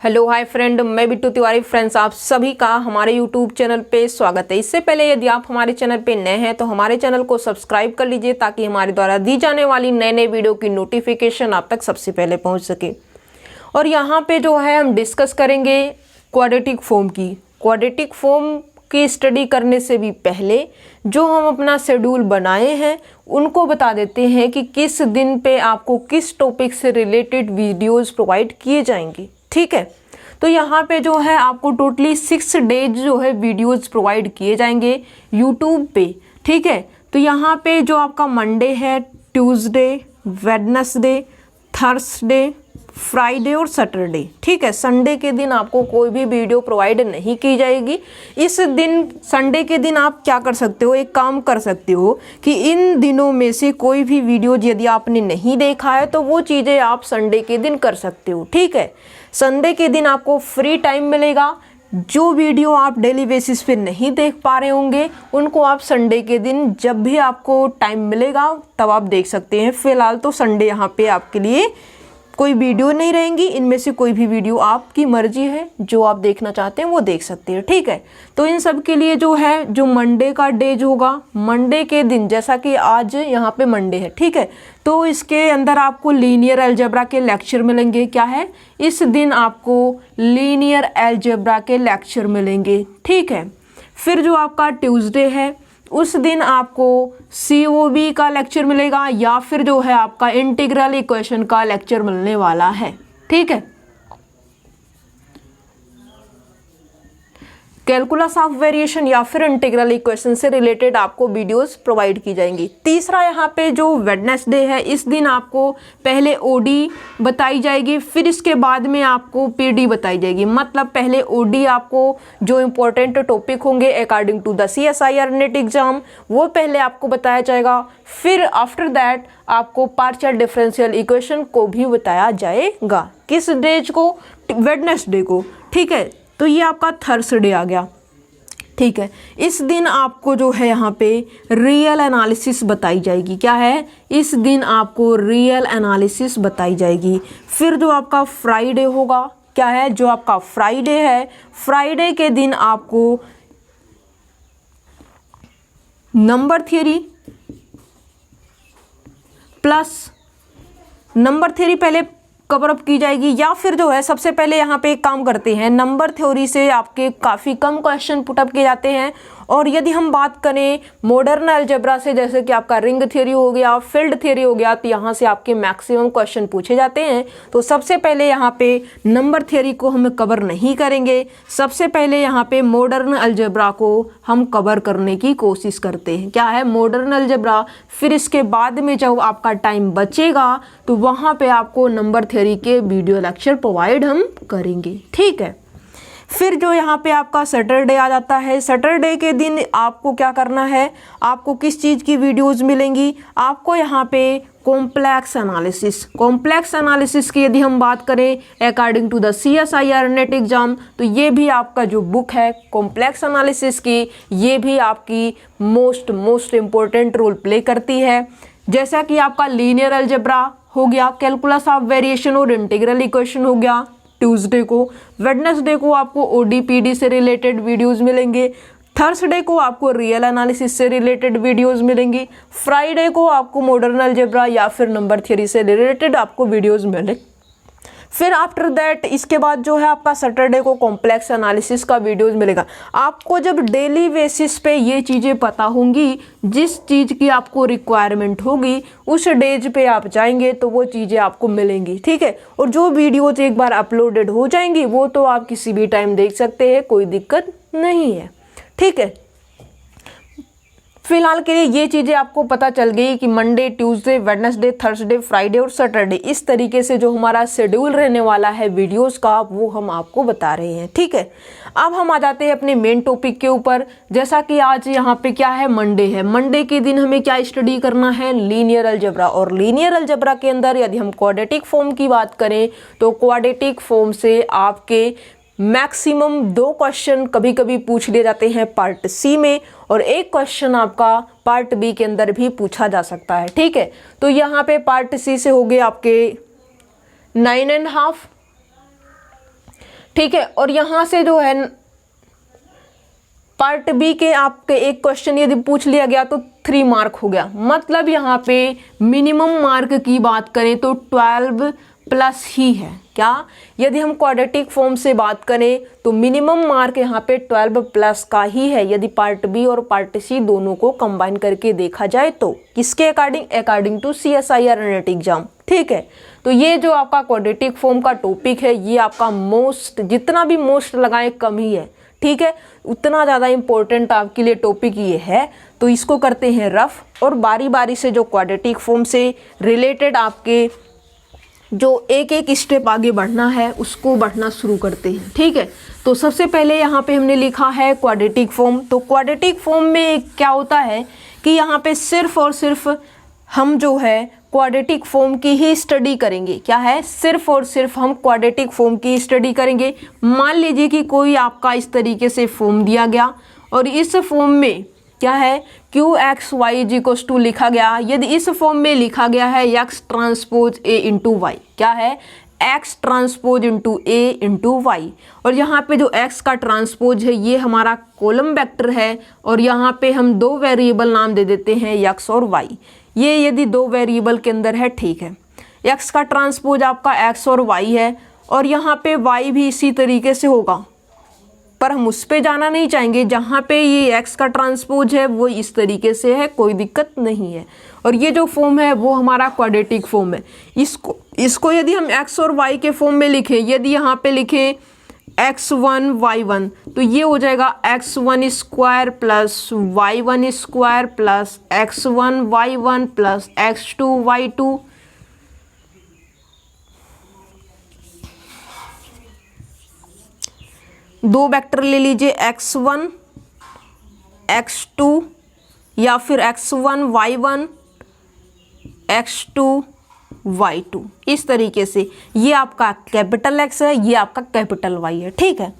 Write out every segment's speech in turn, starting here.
Hello hi friend, मैं Bittu Tiwari. Friends, आप सभी का हमारे यूट्यूब चैनल पे स्वागत है। इससे पहले यदि आप हमारे चैनल पे नए हैं तो हमारे चैनल को सब्सक्राइब कर लीजिए ताकि हमारे द्वारा दी जाने वाली नए वीडियो की नोटिफिकेशन आप तक सबसे पहले पहुंच सके। और यहाँ पे जो है हम डिस्कस करेंगे क्वाड्रेटिक फॉर्म की। क्वाड्रेटिक फॉर्म की स्टडी करने से भी पहले जो हम अपना शेड्यूल बनाए हैं उनको बता देते हैं कि किस दिन पे आपको किस टॉपिक से रिलेटेड वीडियोस प्रोवाइड किए जाएंगे। ठीक है, तो यहाँ पे जो है आपको टोटली 6 डेज जो है वीडियोस प्रोवाइड किए जाएंगे यूट्यूब पे। ठीक है, तो यहाँ पे जो आपका मंडे है, ट्यूसडे, वेडनेसडे, थर्सडे, फ्राइडे और सैटरडे। ठीक है, संडे के दिन आपको कोई भी वीडियो प्रोवाइड नहीं की जाएगी। इस दिन संडे के दिन आप क्या कर सकते हो, एक काम कर सकते हो कि इन दिनों में से कोई भी वीडियो यदि आपने नहीं देखा है तो वो चीज़ें आप संडे के दिन कर सकते हो। ठीक है, संडे के दिन आपको फ्री टाइम मिलेगा। जो वीडियो आप डेली बेसिस पे नहीं देख पा रहे होंगे उनको आप संडे के दिन जब भी आपको टाइम मिलेगा तब आप देख सकते हैं। फिलहाल तो संडे यहाँ पे आपके लिए कोई वीडियो नहीं रहेंगी। इनमें से कोई भी वीडियो आपकी मर्जी है, जो आप देखना चाहते हैं वो देख सकते हैं। ठीक है, तो इन सब के लिए जो है जो मंडे का डे जो होगा, मंडे के दिन जैसा कि आज यहाँ पे मंडे है, ठीक है, तो इसके अंदर आपको लीनियर अलजेब्रा के लेक्चर मिलेंगे। क्या है, इस दिन आपको लीनियर अलजेब्रा के लेक्चर मिलेंगे। ठीक है, फिर जो आपका ट्यूसडे है उस दिन आपको COB का लेक्चर मिलेगा या फिर जो है आपका इंटीग्रल इक्वेशन का लेक्चर मिलने वाला है। ठीक है, कैलकुलस ऑफ वेरिएशन या फिर इंटीग्रल इक्वेशन से रिलेटेड आपको वीडियोस प्रोवाइड की जाएंगी। तीसरा यहाँ पे जो वेडनेसडे है, इस दिन आपको पहले OD बताई जाएगी, फिर इसके बाद में आपको PD बताई जाएगी। मतलब पहले OD आपको जो इम्पोर्टेंट टॉपिक होंगे according to the CSIR NET exam वो पहले आपको बताया जाएगा। फिर आफ्टर दैट आपको पार्शियल डिफरेंशियल इक्वेशन को भी बताया जाएगा। किस डेज को? वेडनेसडे को। ठीक है, तो ये आपका थर्सडे आ गया। ठीक है, इस दिन आपको जो है यहाँ पे रियल एनालिसिस बताई जाएगी। क्या है, इस दिन आपको रियल एनालिसिस बताई जाएगी। फिर जो आपका फ्राइडे होगा, क्या है, जो आपका फ्राइडे है, फ्राइडे के दिन आपको number theory plus number theory पहले कवर अप की जाएगी। या फिर जो है सबसे पहले यहाँ पे एक काम करते हैं, नंबर थ्योरी से आपके काफ़ी कम क्वेश्चन पुटअप किए जाते हैं। और यदि हम बात करें मॉडर्न अलजेब्रा से, जैसे कि आपका रिंग थ्योरी हो गया, फील्ड थ्योरी हो गया, तो यहाँ से आपके मैक्सिमम क्वेश्चन पूछे जाते हैं। तो सबसे पहले यहाँ पे नंबर थ्योरी को हम कवर नहीं करेंगे, सबसे पहले यहाँ पे मॉडर्न अलजेब्रा को हम कवर करने की कोशिश करते हैं। क्या है, मॉडर्न अलजेब्रा। फिर इसके बाद में जब आपका टाइम बचेगा तो वहाँ पे आपको नंबर थ्योरी के वीडियो लेक्चर प्रोवाइड हम करेंगे। ठीक है, फिर जो यहाँ पे आपका सैटरडे आ जाता है। सैटरडे के दिन आपको क्या करना है, आपको किस चीज़ की वीडियोस मिलेंगी, आपको यहाँ पे कॉम्प्लेक्स एनालिसिस की यदि हम बात करें according to the CSIR NET exam, तो ये भी आपका जो बुक है कॉम्प्लेक्स एनालिसिस की, ये भी आपकी मोस्ट इम्पोर्टेंट रोल प्ले करती है। जैसा कि आपका लीनियर अलजेब्रा हो गया, कैलकुलस ऑफ वेरिएशन और इंटीग्रल इक्वेशन हो गया ट्यूसडे को। वेडनेसडे को आपको OD PD से रिलेटेड वीडियोस मिलेंगे। थर्सडे को आपको रियल एनालिसिस से रिलेटेड वीडियोस मिलेंगी। फ्राइडे को आपको मॉडर्न अलजेब्रा या फिर नंबर थ्योरी से रिलेटेड आपको वीडियोस मिले। फिर आफ्टर दैट इसके बाद जो है आपका सैटरडे को कॉम्प्लेक्स एनालिसिस का वीडियोस मिलेगा। आपको जब डेली बेसिस पे ये चीज़ें पता होंगी, जिस चीज़ की आपको रिक्वायरमेंट होगी उस डेज पे आप जाएंगे तो वो चीज़ें आपको मिलेंगी। ठीक है, और जो वीडियोज एक बार अपलोडेड हो जाएंगी वो तो आप किसी भी टाइम देख सकते हैं, कोई दिक्कत नहीं है। ठीक है, फिलहाल के लिए ये चीज़ें आपको पता चल गई कि Monday, Tuesday, Wednesday, Thursday, Friday और सैटरडे इस तरीके से जो हमारा शेड्यूल रहने वाला है वीडियोस का वो हम आपको बता रहे हैं। ठीक है, अब हम आ जाते हैं अपने मेन टॉपिक के ऊपर। जैसा कि आज यहाँ पे क्या है, मंडे है। मंडे के दिन हमें क्या स्टडी करना है, लीनियर अलजेब्रा। और लीनियर अलजेब्रा के अंदर यदि हम क्वाड्रेटिक फॉर्म की बात करें तो क्वाड्रेटिक फॉर्म से आपके मैक्सिमम 2 क्वेश्चन कभी कभी पूछ लिए जाते हैं पार्ट C में, और एक क्वेश्चन आपका पार्ट B के अंदर भी पूछा जा सकता है। ठीक है, तो यहाँ पे पार्ट C से हो गए आपके 9.5, ठीक है। और यहाँ से जो है पार्ट बी के आपके एक क्वेश्चन यदि पूछ लिया गया तो 3 मार्क हो गया। मतलब यहाँ पे मिनिमम मार्क की बात करें तो 12 प्लस ही है। क्या, यदि हम क्वाड्रेटिक फॉर्म से बात करें तो मिनिमम मार्क यहाँ पे 12 प्लस का ही है, यदि पार्ट बी और पार्ट सी दोनों को कंबाइन करके देखा जाए तो। किसके according to CSIR NET exam. ठीक है, तो ये जो आपका क्वाड्रेटिक फॉर्म का टॉपिक है ये आपका मोस्ट, जितना भी मोस्ट लगाए कम ही है। ठीक है, उतना ज़्यादा इम्पोर्टेंट आपके लिए टॉपिक ये है। तो इसको करते हैं रफ और बारी बारी से जो क्वाड्रेटिक फॉर्म से रिलेटेड आपके जो एक एक स्टेप आगे बढ़ना है उसको बढ़ना शुरू करते हैं। ठीक है, तो सबसे पहले यहाँ पे हमने लिखा है क्वाड्रेटिक फॉर्म। तो क्वाड्रेटिक फॉर्म में क्या होता है कि यहाँ पे सिर्फ और सिर्फ हम जो है क्वाड्रेटिक फॉर्म की ही स्टडी करेंगे। क्या है, सिर्फ और सिर्फ हम क्वाड्रेटिक फॉर्म की स्टडी करेंगे। मान लीजिए कि कोई आपका इस तरीके से फॉर्म दिया गया और इस फॉर्म में क्या है QX Y लिखा गया। यदि इस फॉर्म में लिखा गया है X transpose A into Y, क्या है X transpose into A into Y, और यहाँ पे जो X का ट्रांसपोज है ये हमारा कॉलम वेक्टर है और यहाँ पे हम 2 वेरिएबल नाम दे देते हैं X और Y। ये यदि 2 वेरिएबल के अंदर है, ठीक है। X का ट्रांसपोज आपका X और Y है और यहाँ पे Y भी इसी तरीके से होगा, पर हम उस पे जाना नहीं चाहेंगे। जहाँ पे ये X का ट्रांसपोज है वो इस तरीके से है, कोई दिक्कत नहीं है। और ये जो फॉर्म है वो हमारा क्वाड्रेटिक फॉर्म है। इसको यदि हम X और Y के फॉर्म में लिखें, यदि यहाँ पे लिखें X1 Y1 तो ये हो जाएगा X1 square plus Y1 square plus X1 Y1 plus X2 Y2। दो वेक्टर ले लीजिए x1 x2 या फिर x1 y1 x2 y2। इस तरीके से ये आपका कैपिटल X है, ये आपका कैपिटल Y है। ठीक है,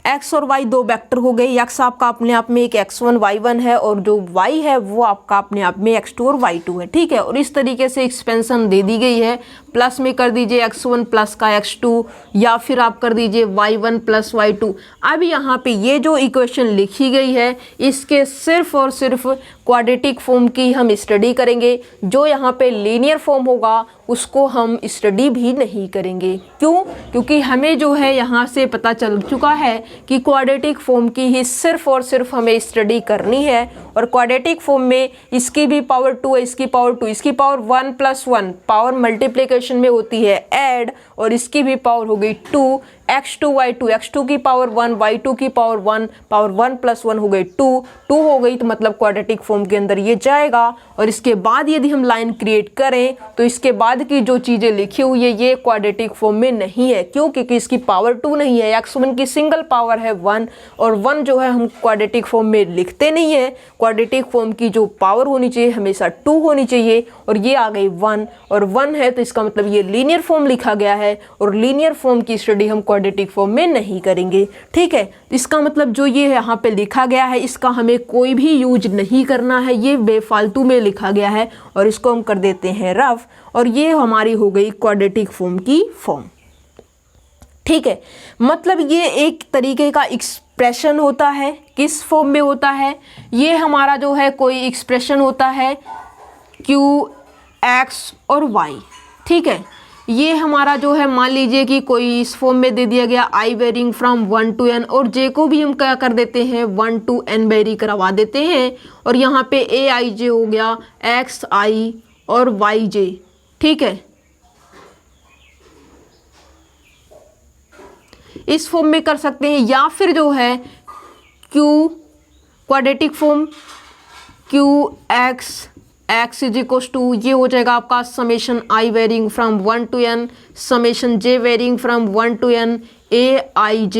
X और Y 2 वेक्टर हो गए। X आपका अपने आप में एक X1 Y1 है और जो Y है वो आपका अपने आप में X2 और Y2 है। ठीक है, और इस तरीके से एक्सपेंशन दे दी गई है। प्लस में कर दीजिए X1 प्लस का X2 या फिर आप कर दीजिए Y1 प्लस Y2। अब यहाँ पे ये जो इक्वेशन लिखी गई है इसके सिर्फ और सिर्फ क्वाड्रेटिक फॉर्म की हम स्टडी करेंगे। जो यहाँ पे लीनियर फॉर्म होगा उसको हम स्टडी भी नहीं करेंगे। क्यों? क्योंकि हमें जो है यहाँ से पता चल चुका है कि क्वाड्रेटिक फॉर्म की ही सिर्फ और सिर्फ हमें स्टडी करनी है। और क्वाड्रेटिक फॉर्म में इसकी भी पावर 2 है, इसकी पावर 2, इसकी पावर 1 प्लस 1 पावर मल्टीप्लिकेशन में होती है ऐड, और इसकी भी पावर हो गई 2 x2 y2, x2 की पावर 1 y2 की पावर 1 पावर 1 प्लस 1 हो गई 2 हो गई। तो मतलब क्वाड्रेटिक फॉर्म के अंदर ये जाएगा। और इसके बाद यदि हम लाइन क्रिएट करें तो इसके बाद की जो चीज़ें लिखी हुई है ये क्वाड्रेटिक फॉर्म में नहीं है। क्यों? क्योंकि इसकी पावर 2 नहीं है, x1 की सिंगल पावर है 1 और 1 जो है हम क्वाड्रेटिक फॉर्म में लिखते नहीं है। क्वाड्रेटिक फॉर्म की जो पावर होनी चाहिए हमेशा 2 होनी चाहिए, और ये आ गई 1 और 1 है तो इसका मतलब ये लीनियर फॉर्म लिखा गया है और लीनियर फॉर्म की स्टडी हम क्वाड्रेटिक फॉर्म में नहीं करेंगे। ठीक है, इसका मतलब जो ये यहाँ पे लिखा गया है इसका हमें कोई भी यूज नहीं करना है, ये बेफालतू में लिखा गया है और इसको हम कर देते हैं रफ, और ये हमारी हो गई क्वाड्रेटिक फॉर्म की फॉर्म। ठीक है, मतलब ये एक तरीके का एक्सप्रेशन होता है। किस फॉर्म में होता है? ये हमारा जो है कोई एक्सप्रेशन होता है Q X और Y। ठीक है, ये हमारा जो है मान लीजिए कि कोई इस फॉर्म में दे दिया गया I varying from 1 to n, और J को भी हम क्या कर देते हैं 1 to n वेरी करवा देते हैं, और यहाँ पे AIJ हो गया XI और YJ। ठीक है, इस फॉर्म में कर सकते हैं, या फिर जो है Q quadratic form QX x is equal to ये हो जाएगा आपका summation I varying from 1 to n summation J varying from 1 to n AIJ।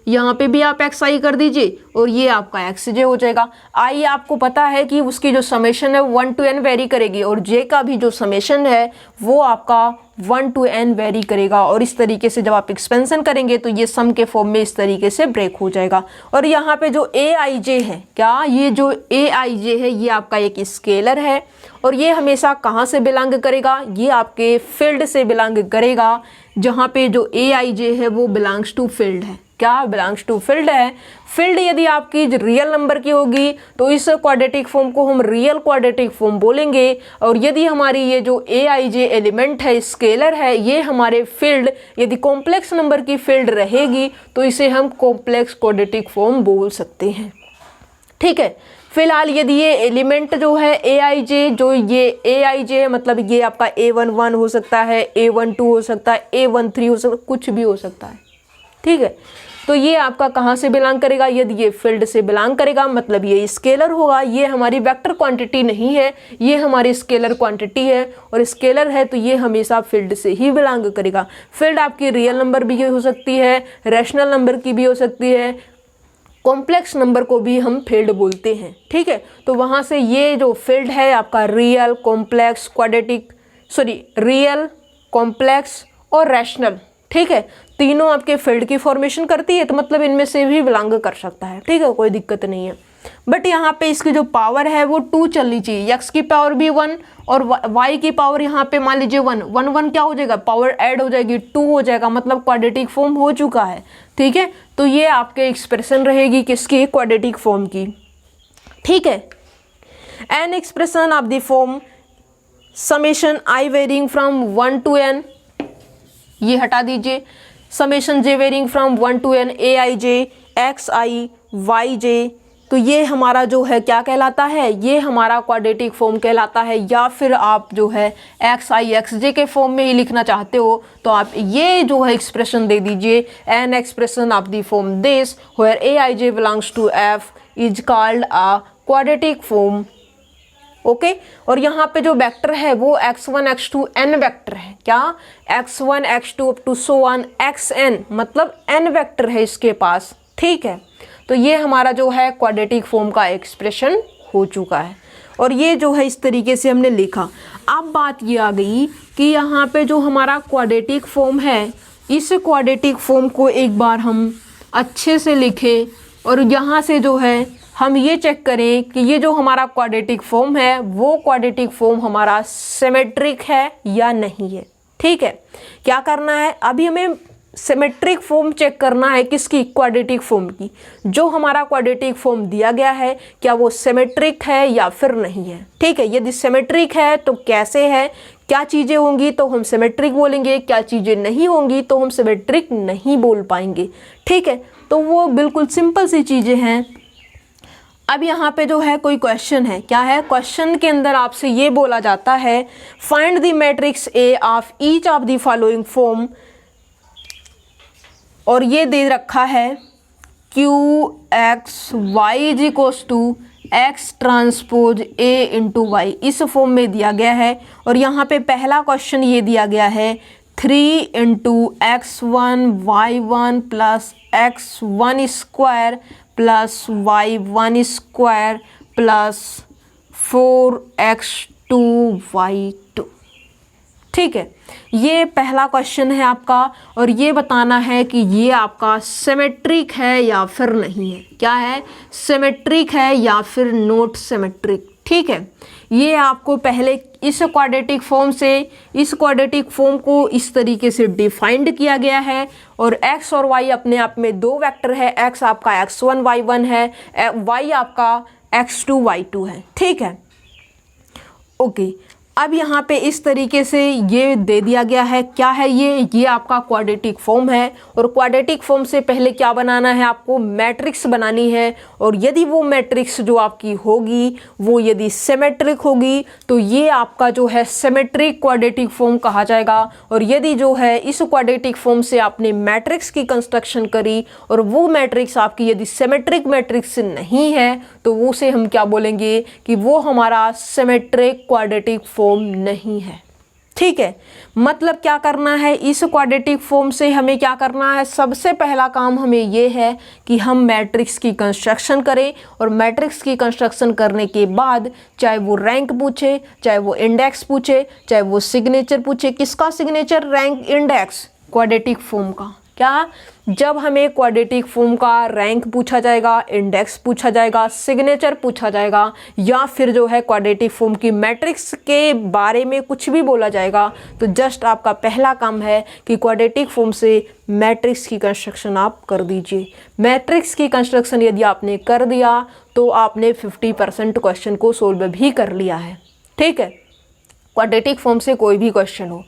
यहाँ पे भी आप XI कर दीजिए और ये आपका XJ हो जाएगा। I आपको पता है कि उसकी जो समेशन है 1 to n वेरी करेगी, और J का भी जो समेशन है वो आपका 1 to n वेरी करेगा। और इस तरीके से जब आप एक्सपेंशन करेंगे तो ये सम के फॉर्म में इस तरीके से ब्रेक हो जाएगा। और यहाँ पे जो AIJ है, क्या ये जो AIJ है ये आपका एक स्केलर है, और ये हमेशा कहाँ से बिलोंग करेगा? ये आपके फील्ड से बिलोंग करेगा। जहाँ पे जो Aij है वो बिलोंग्स टू फील्ड है। क्या बिलोंग्स टू फील्ड है? फील्ड यदि आपकी रियल नंबर की होगी तो इस क्वाड्रेटिक फॉर्म को हम रियल क्वाड्रेटिक फॉर्म बोलेंगे, और यदि हमारी ये जो Aij एलिमेंट है, स्केलर है, ये हमारे फील्ड यदि कॉम्प्लेक्स नंबर की फील्ड रहेगी तो इसे हम कॉम्प्लेक्स क्वाड्रेटिक फॉर्म बोल सकते हैं। ठीक है, फिलहाल यदि ये एलिमेंट जो है Aij, जो ये Aij है मतलब ये आपका A11 हो सकता है, A12 हो सकता है, A13 हो सकता है, कुछ भी हो सकता है। ठीक है, तो ये आपका कहाँ से बिलोंग करेगा? यदि ये फील्ड से बिलोंग करेगा मतलब ये स्केलर होगा। ये हमारी वेक्टर क्वांटिटी नहीं है, ये हमारी स्केलर क्वांटिटी है, और स्केलर है तो ये हमेशा फील्ड से ही बिलोंग करेगा। फील्ड आपकी रियल नंबर भी हो सकती है, रैशनल नंबर की भी हो सकती है, कॉम्प्लेक्स नंबर को भी हम फील्ड बोलते हैं। ठीक है, तो वहाँ से ये जो फील्ड है आपका real, complex, quadratic, real, complex और रैशनल, ठीक है, तीनों आपके फील्ड की फॉर्मेशन करती है, तो मतलब इनमें से भी बिलोंग कर सकता है। ठीक है, कोई दिक्कत नहीं है। बट यहाँ पे इसकी जो पावर है वो 2 चलनी चाहिए, x की पावर भी 1 और y की पावर यहाँ पे मान लीजिए 1 1 1 क्या हो जाएगा? पावर ऐड हो जाएगी, 2 हो जाएगा, मतलब क्वाड्रेटिक फॉर्म हो चुका है। ठीक है, तो ये आपके एक्सप्रेशन रहेगी किसकी? क्वाड्रेटिक फॉर्म की। ठीक है, an expression of the form summation i varying from 1 to n, ये हटा दीजिए, summation j varying from 1 to n Aij xi yj, तो ये हमारा जो है क्या कहलाता है? ये हमारा क्वाड्रेटिक फॉर्म कहलाता है। या फिर आप जो है xi xj के फॉर्म में ही लिखना चाहते हो तो आप ये जो है एक्सप्रेशन दे दीजिए, an expression of the form this where Aij belongs to f is called a quadratic form. Okay, और यहाँ पे जो वेक्टर है वो x1 x2 n वेक्टर है। क्या? x1 x2 up to so on xn, मतलब n वेक्टर है इसके पास। ठीक है, तो ये हमारा जो है क्वाड्रेटिक फॉर्म का एक्सप्रेशन हो चुका है, और ये जो है इस तरीके से हमने लिखा। अब बात ये आ गई कि यहाँ पे जो हमारा क्वाड्रेटिक फॉर्म है, इस क्वाड्रेटिक फॉर्म को एक बार हम अच्छे से लिखें, और यहाँ से जो है हम ये चेक करें कि ये जो हमारा क्वाड्रेटिक फॉर्म है वो क्वाड्रेटिक फॉर्म हमारा सिमेट्रिक है या नहीं है। ठीक है, क्या करना है? अभी हमें सिमेट्रिक फॉर्म चेक करना है, किसकी? क्वाड्रेटिक फॉर्म की। जो हमारा क्वाड्रेटिक फॉर्म दिया गया है क्या वो सिमेट्रिक है या फिर नहीं है। ठीक है, यदि सिमेट्रिक है तो कैसे है, क्या चीज़ें होंगी तो हम सिमेट्रिक बोलेंगे, क्या चीज़ें नहीं होंगी तो हम सिमेट्रिक नहीं बोल पाएंगे। ठीक है, तो वो बिल्कुल सिंपल सी चीज़ें हैं। अब यहाँ पे जो है कोई क्वेश्चन है, क्या है? क्वेश्चन के अंदर आपसे ये बोला जाता है find the matrix A of each of the following form, और ये दे रखा है Q X Y is equals to X transpose A into Y, इस फॉर्म में दिया गया है। और यहाँ पे पहला क्वेश्चन ये दिया गया है 3 into x1 y1 plus x1 square plus y1 square plus 4x2 y2। ठीक है, ये पहला क्वेश्चन है आपका, और ये बताना है कि ये आपका सिमेट्रिक है या फिर नहीं है। क्या है? सिमेट्रिक है या फिर नॉट सिमेट्रिक। ठीक है, ये आपको पहले इस क्वाड्रेटिक फॉर्म से, इस क्वाड्रेटिक फॉर्म को इस तरीके से डिफाइंड किया गया है, और x और y अपने आप में दो वेक्टर है, x आपका x1 y1 है, y आपका x2 y2 है। ठीक है, ओके, अब यहाँ पे इस तरीके से ये दे दिया गया है। क्या है ये आपका क्वाड्रेटिक फॉर्म है, और क्वाड्रेटिक फॉर्म से पहले क्या बनाना है? आपको मैट्रिक्स बनानी है, और यदि वो मैट्रिक्स जो आपकी होगी वो यदि सिमेट्रिक होगी तो ये आपका जो है सिमेट्रिक क्वाड्रेटिक फॉर्म कहा जाएगा। और यदि जो है इस क्वाड्रेटिक फॉर्म से आपने मैट्रिक्स की कंस्ट्रक्शन करी और वो मैट्रिक्स आपकी यदि सिमेट्रिक मैट्रिक्स नहीं है तो वो से हम क्या बोलेंगे कि वो हमारा सिमेट्रिक क्वाड्रेटिक फॉर्म नहीं है। ठीक है, मतलब क्या करना है? इस क्वाड्रेटिक फॉर्म से हमें क्या करना है? सबसे पहला काम हमें ये है कि हम मैट्रिक्स की कंस्ट्रक्शन करें, और मैट्रिक्स की कंस्ट्रक्शन करने के बाद चाहे वो रैंक पूछे, चाहे वो इंडेक्स पूछे, चाहे वो सिग्नेचर पूछे। किसका signature? Rank, index, quadratic form का। क्या, जब हमें क्वाड्रेटिक फॉर्म का रैंक पूछा जाएगा, इंडेक्स पूछा जाएगा, सिग्नेचर पूछा जाएगा, या फिर जो है क्वाड्रेटिक फॉर्म की मैट्रिक्स के बारे में कुछ भी बोला जाएगा, तो जस्ट आपका पहला काम है कि क्वाड्रेटिक फॉर्म से मैट्रिक्स की कंस्ट्रक्शन आप कर दीजिए। मैट्रिक्स की कंस्ट्रक्शन यदि आपने कर दिया तो आपने 50% क्वेश्चन को सोल्व भी कर लिया है। ठीक है, क्वाड्रेटिक फॉर्म से कोई भी क्वेश्चन हो।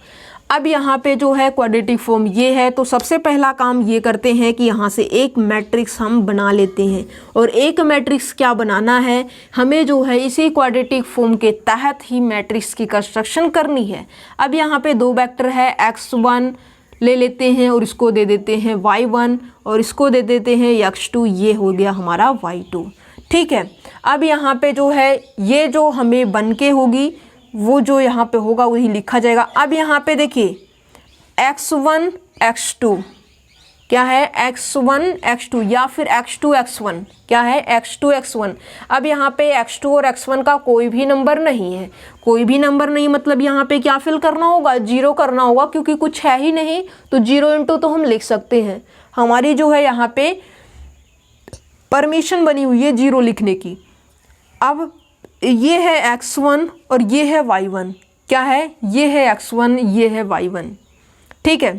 अब यहाँ पे जो है क्वाड्रेटिक फॉर्म ये है, तो सबसे पहला काम ये करते हैं कि यहाँ से एक मैट्रिक्स हम बना लेते हैं। और एक मैट्रिक्स क्या बनाना है, हमें जो है इसी क्वाड्रेटिक फॉर्म के तहत ही मैट्रिक्स की कंस्ट्रक्शन करनी है। अब यहाँ पे दो वेक्टर है, x1 ले लेते हैं और इसको दे देते हैं y1 और इसको दे देते हैं x2, ये हो गया हमारा y2। ठीक है, अब यहाँ पे जो है ये जो हमें बन के होगी वो जो यहाँ पे होगा वही लिखा जाएगा। अब यहाँ पे देखिए x1 x2 क्या है, x1 x2 या फिर x2 x1 क्या है, x2 x1। अब यहाँ पे x2 और x1 का कोई भी नंबर नहीं है, कोई भी नंबर नहीं मतलब यहाँ पे क्या फिल करना होगा, 0 करना होगा, क्योंकि कुछ है ही नहीं तो 0 इंटू तो हम लिख सकते हैं। हमारी जो है यहाँ पे परमिशन बनी हुई है 0 लिखने की। अब ये है x1 और ये है y1, क्या है, ये है x1 ये है y1। ठीक है,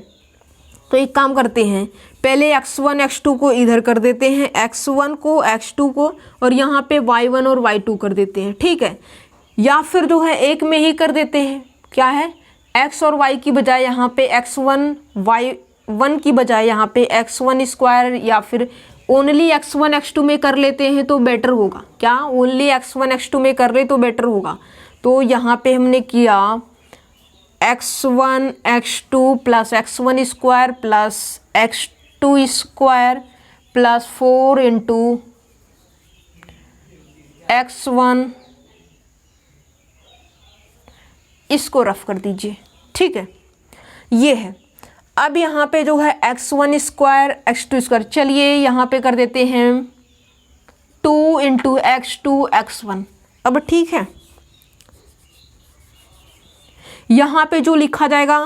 तो एक काम करते हैं, पहले x1 x2 को इधर कर देते हैं, x1 को x2 को, और यहाँ पे y1 और y2 कर देते हैं। ठीक है, या फिर जो है एक में ही कर देते हैं, क्या है, x और y की बजाय यहाँ पे x1 y1 की बजाय यहाँ पे x1 स्क्वायर, या फिर ओनली x1 x2 में कर लेते हैं तो बेटर होगा। क्या, ओनली x1 x2 में कर ले तो बेटर होगा। तो यहाँ पे हमने किया x1 x2 plus x1 square plus x2 square plus 4 into x1, इसको रफ कर दीजिए। ठीक है, ये है। अब यहाँ पे जो है x1 स्क्वायर x2 स्क्वायर, चलिए यहाँ पे कर देते हैं 2 इंटू x2 x1। अब ठीक है, यहाँ पे जो लिखा जाएगा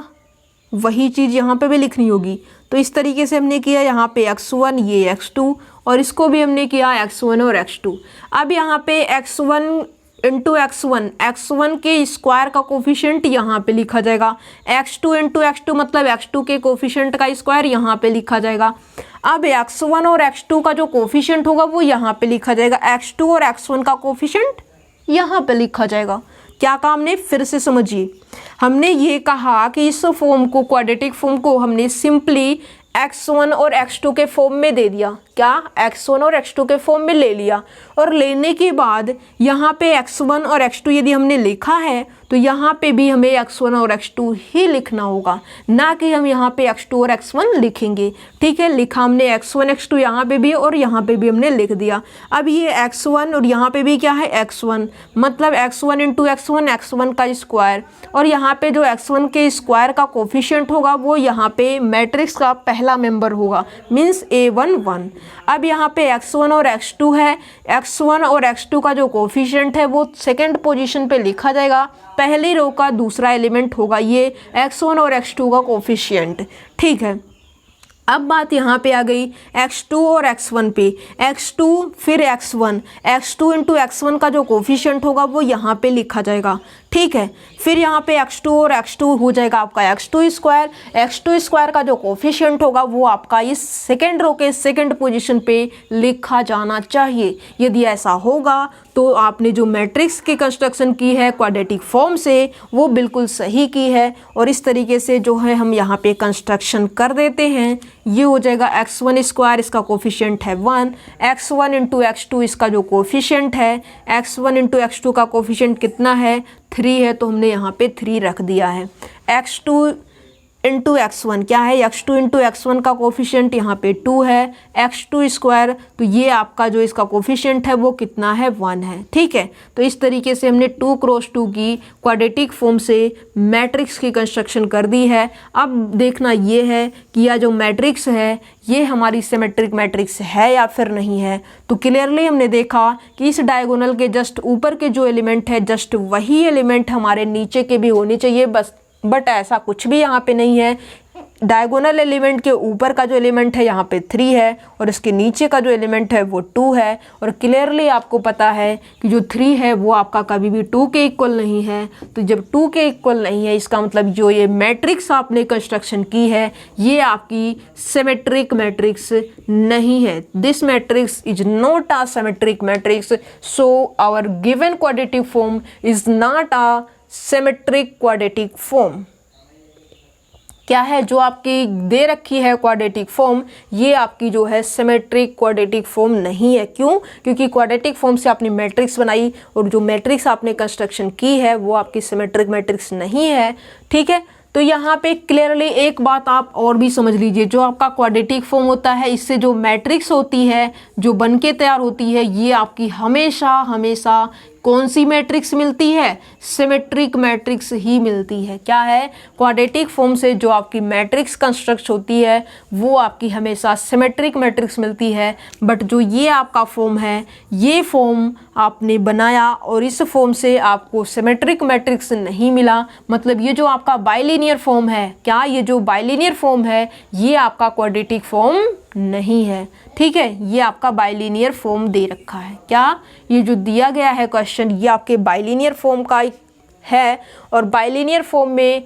वही चीज़ यहाँ पे भी लिखनी होगी। तो इस तरीके से हमने किया, यहाँ पे x1 ये x2 और इसको भी हमने किया x1 और x2। अब यहाँ पे x1 इंटू x1 के स्क्वायर का कोफिशिएंट यहाँ पे लिखा जाएगा, x2 इंटू x2 मतलब x2 के कोफिशिएंट का स्क्वायर यहाँ पे लिखा जाएगा। अब x1 और x2 का जो कोफिशिएंट होगा वो यहाँ पे लिखा जाएगा, x2 और x1 का कोफिशिएंट यहाँ पे लिखा जाएगा। क्या काम ने, फिर से समझिए, हमने ये कहा कि इस फॉर्म को, क्वाड्रेटिक फॉर्म को हमने सिंपली x1 और x2 के फॉर्म में दे दिया। क्या, x1 और x2 के फॉर्म में ले लिया, और लेने के बाद यहाँ पे x1 और x2 यदि हमने लिखा है तो यहाँ पे भी हमें x1 और x2 ही लिखना होगा, ना कि हम यहाँ पे x2 और x1 लिखेंगे। ठीक है, लिखा हमने x1 x2 यहाँ पे भी और यहाँ पे भी हमने लिख दिया। अब ये x1 और यहाँ पे भी क्या है x1, मतलब x1 इंटू x1 का स्क्वायर, और यहाँ पे जो x1 के स्क्वायर का कोफिशिएंट होगा वो यहाँ पे मैट्रिक्स का पहला मेंबर होगा, मीन्स a1 1। अब यहाँ पे x1 और x2 है, x1 और x2 का जो कोफिशिएंट है वो सेकंड पोजीशन पे लिखा जाएगा, पहली रो का दूसरा एलिमेंट होगा ये x1 और x2 का कोफिशिएंट। ठीक है, अब बात यहाँ पे आ गई x2 और x1 पे, x2 फिर x2 इंटू x1 का जो कोफिशिएंट होगा वो यहाँ पे लिखा जाएगा। ठीक है, फिर यहाँ पे x2 और x2 हो जाएगा आपका x2 स्क्वायर का जो कोफिशिएंट होगा वो आपका इस सेकेंड रो के सेकेंड पोजीशन पे लिखा जाना चाहिए। यदि ऐसा होगा तो आपने जो मैट्रिक्स की कंस्ट्रक्शन की है क्वाड्रेटिक फॉर्म से वो बिल्कुल सही की है। और इस तरीके से जो है हम यहाँ पे कंस्ट्रक्शन कर देते हैं। ये हो जाएगा x1 स्क्वायर, इसका कोफिशिएंट है 1, x1 इंटू x2 इसका जो कोफिशिएंट है, x1 इंटू x2 का कोफिशिएंट कितना है 3 है, तो हमने यहाँ पे 3 रख दिया है। x2 इंटू x1 क्या है, x2 इंटू x1 का कोफिशिएंट यहाँ पे 2 है, x2 स्क्वायर, तो ये आपका जो इसका कोफिशिएंट है वो कितना है 1 है। ठीक है, तो इस तरीके से हमने 2 क्रॉस 2 की क्वाड्रेटिक फॉर्म से मैट्रिक्स की कंस्ट्रक्शन कर दी है। अब देखना ये है कि यह जो मैट्रिक्स है ये हमारी सिमेट्रिक मैट्रिक्स है या फिर नहीं है। तो क्लियरली हमने देखा कि इस डायगोनल के जस्ट ऊपर के जो एलिमेंट है जस्ट वही एलिमेंट हमारे नीचे के भी होने चाहिए बस, बट ऐसा कुछ भी यहाँ पे नहीं है। डायगोनल एलिमेंट के ऊपर का जो एलिमेंट है यहाँ पे 3 है और इसके नीचे का जो एलिमेंट है वो 2 है। और क्लियरली आपको पता है कि जो 3 है वो आपका कभी भी 2 के इक्वल नहीं है। तो जब 2 के इक्वल नहीं है, इसका मतलब जो ये मैट्रिक्स आपने कंस्ट्रक्शन की है ये आपकी सिमेट्रिक मैट्रिक्स नहीं है। This matrix is not a symmetric matrix, so our given quadratic form is not a symmetric quadratic form. क्या है जो आपकी दे रखी है क्वाड्रेटिक फॉर्म, ये आपकी जो है सिमेट्रिक क्वाड्रेटिक फॉर्म नहीं है। क्यों? क्योंकि क्वाड्रेटिक फॉर्म से आपने मैट्रिक्स बनाई और जो मैट्रिक्स आपने कंस्ट्रक्शन की है वो आपकी सिमेट्रिक मैट्रिक्स नहीं है। ठीक है, तो यहाँ पे क्लियरली एक बात आप और भी समझ लीजिए, जो आपका क्वाड्रेटिक फॉर्म होता है इससे जो मैट्रिक्स होती है जो बन के तैयार होती है ये आपकी हमेशा हमेशा कौन सी मैट्रिक्स मिलती है? सिमेट्रिक मैट्रिक्स ही मिलती है। क्या है? क्वाड्रेटिक फॉर्म से जो आपकी मैट्रिक्स कंस्ट्रक्ट होती है वो आपकी हमेशा सिमेट्रिक मैट्रिक्स मिलती है। बट जो ये आपका फॉर्म है, ये फॉर्म आपने बनाया और इस फॉर्म से आपको सिमेट्रिक मैट्रिक्स नहीं मिला, मतलब ये जो आपका बाइलिनियर फॉर्म है, क्या ये जो बाइलिनियर फॉर्म है ये आपका क्वाड्रेटिक फॉर्म नहीं है। ठीक है, ये आपका बाइलिनियर फॉर्म दे रखा है। क्या ये जो दिया गया है क्वेश्चन ये आपके बाइलिनियर फॉर्म का है और बाइलिनियर फॉर्म में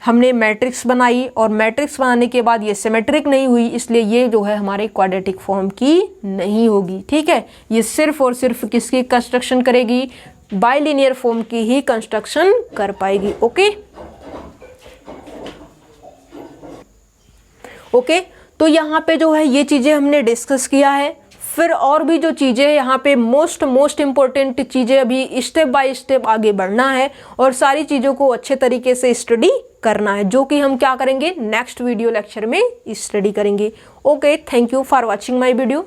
हमने मैट्रिक्स बनाई और मैट्रिक्स बनाने के बाद ये सिमेट्रिक नहीं हुई, इसलिए ये जो है हमारे क्वाड्रेटिक फॉर्म की नहीं होगी। ठीक है, ये सिर्फ और सिर्फ किसकी कंस्ट्रक्शन करेगी? बाइलिनियर फॉर्म की ही कंस्ट्रक्शन कर पाएगी। ओके, तो यहाँ पे जो है ये चीज़ें हमने डिस्कस किया है। फिर और भी जो चीज़ें यहाँ पे मोस्ट इम्पोर्टेंट चीज़ें, अभी स्टेप बाय स्टेप आगे बढ़ना है और सारी चीज़ों को अच्छे तरीके से स्टडी करना है, जो कि हम क्या करेंगे नेक्स्ट वीडियो लेक्चर में स्टडी करेंगे। Okay, thank you for watching my video.